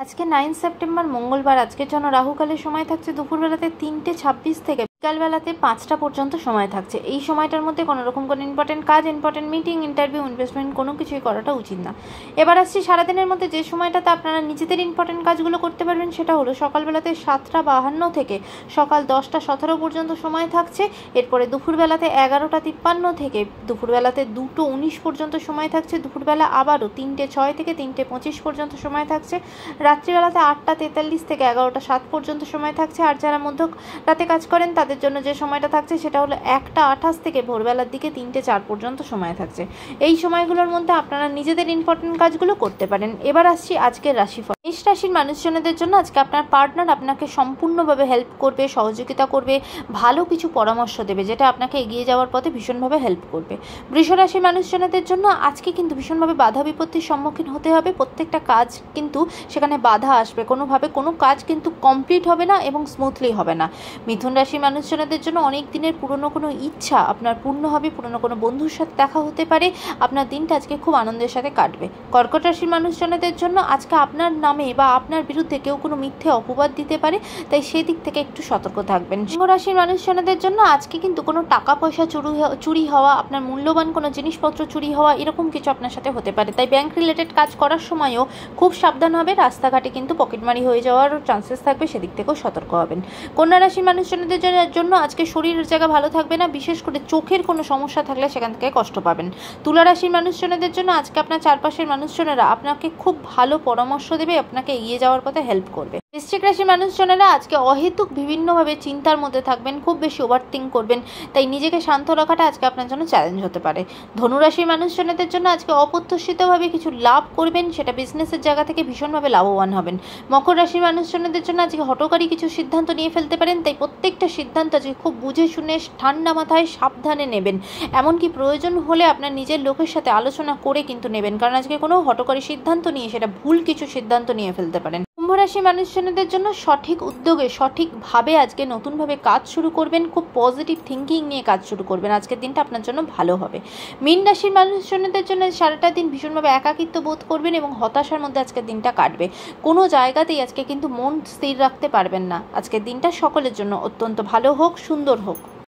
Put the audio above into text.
আজকে 9 সেপ্টেম্বর মঙ্গলবার। আজকের জন্য রাহুকালের সময় থাকছে দুপুরবেলাতে 3:26 থেকে বিকালবেলাতে 5টা পর্যন্ত সময় থাকছে। এই সময়টার মধ্যে কোনো রকম কোনো ইম্পর্টেন্ট কাজ, ইম্পর্টেন্ট মিটিং, ইন্টারভিউ, ইনভেস্টমেন্ট কোনো কিছুই করাটা উচিত না। এবার আসছি সারাদিনের মধ্যে যে সময়টাতে আপনারা নিজেদের ইম্পর্টেন্ট কাজগুলো করতে পারবেন সেটা হলো সকালবেলাতে 7:52 থেকে সকাল 10:17 পর্যন্ত সময় থাকছে। এরপরে দুপুরবেলাতে 11:53 থেকে দুপুরবেলাতে 2:19 পর্যন্ত সময় থাকছে। দুপুরবেলা আবারও 3:06 থেকে 3:25 পর্যন্ত সময় থাকছে। রাত্রিবেলাতে 8:43 থেকে 11:07 পর্যন্ত সময় থাকছে। আর যারা মধ্যরাতে কাজ করেন তাদের জন্য যে সময়টা থাকছে সেটা হলো 1:28 থেকে ভোরবেলার দিকে 3:04 পর্যন্ত সময় থাকছে। এই সময়গুলোর মধ্যে আপনারা নিজেদের ইম্পর্টেন্ট কাজগুলো করতে পারেন। এবার আসছি আজকের রাশিফল। মেষ রাশির মানুষজনদের জন্য আজকে আপনার পার্টনার আপনাকে সম্পূর্ণভাবে হেল্প করবে, সহযোগিতা করবে, ভালো কিছু পরামর্শ দেবে যেটা আপনাকে এগিয়ে যাওয়ার পথে ভীষণভাবে হেল্প করবে। বৃষ রাশির মানুষজনদের জন্য আজকে কিন্তু ভীষণভাবে বাধা বিপত্তির সম্মুখীন হতে হবে। প্রত্যেকটা কাজ কিন্তু সেখানে বাধা আসবে, কোনোভাবে কোনো কাজ কিন্তু কমপ্লিট হবে না এবং স্মুথলি হবে না। মিথুন রাশির মানুষজনদের জন্য অনেক দিনের পুরনো কোনো ইচ্ছা আপনার পূর্ণ হবে, পুরনো কোনো বন্ধুর সাথে দেখা হতে পারে, আপনার দিনটা আজকে খুব আনন্দের সাথে কাটবে। কর্কট রাশির মানুষজনদের জন্য আজকে আপনার নামে বা আপনার বিরুদ্ধে কেউ কোনো মিথ্যে অপবাদ দিতে পারে, তাই সেই দিক থেকে একটু সতর্ক থাকবেন। সিংহ রাশির মানুষজনদের জন্য আজকে কিন্তু কোনো টাকা পয়সা চুরি হওয়া, আপনার মূল্যবান কোনো জিনিসপত্র চুরি হওয়া এরকম কিছু আপনার সাথে হতে পারে, তাই ব্যাংক রিলেটেড কাজ করার সময়ও খুব সাবধান হবে। রাস্তাঘাটে কিন্তু পকেটমারি হয়ে যাওয়ার চান্সেস থাকবে, সেদিক থেকেও সতর্ক হবেন। কন্যা রাশির মানুষজনদের জন্য আজকে শরীরের জায়গা ভালো থাকবে না, বিশেষ করে চোখের কোনো সমস্যা থাকলে সেখান থেকে কষ্ট পাবেন। তুলা রাশির মানুষজনদের জন্য আজকে আপনার চারপাশের মানুষজনেরা আপনাকে খুব ভালো পরামর্শ দেবে, আপনাকে এগিয়ে যাওয়ার পথে হেল্প করবে। বৃশ্চিক রাশির মানুষজনেরা আজকে অহেতুক বিভিন্নভাবে চিন্তার মধ্যে থাকবেন, খুব বেশি ওভারথিঙ্ক করবেন, তাই নিজেকে শান্ত রাখাটা আজকে আপনার জন্য চ্যালেঞ্জ হতে পারে। ধনুরাশির মানুষজনদের জন্য আজকে অপ্রত্যাশিতভাবে কিছু লাভ করবেন, সেটা বিজনেসের জায়গা থেকে ভীষণভাবে লাভবান হবেন। মকর রাশির মানুষজনদের জন্য আজকে হঠকারী কিছু সিদ্ধান্ত নিয়ে ফেলতে পারেন, তাই প্রত্যেকটা সিদ্ধান্ত আজকে খুব বুঝে শুনে ঠান্ডা মাথায় সাবধানে নেবেন। এমনকি প্রয়োজন হলে আপনার নিজের লোকের সাথে আলোচনা করে কিন্তু নেবেন, কারণ আজকে কোনো হঠকারী সিদ্ধান্ত নিয়ে সেটা ভুল কিছু সিদ্ধান্ত নিয়ে ফেলতে পারেন। কুম্ভ রাশি মানুষজনদের জন্য সঠিক উদ্যোগে সঠিকভাবে আজকে নতুনভাবে কাজ শুরু করবেন, খুব পজিটিভ থিঙ্কিং নিয়ে কাজ শুরু করবেন, আজকের দিনটা আপনার জন্য ভালো হবে। মীন রাশির মানুষজনদের জন্য সারাটা দিন ভীষণভাবে একাকিত্ব বোধ করবেন এবং হতাশার মধ্যে আজকের দিনটা কাটবে। কোনো জায়গাতেই আজকে কিন্তু মন স্থির রাখতে পারবেন না। আজকের দিনটা সকলের জন্য অত্যন্ত ভালো হোক, সুন্দর হোক।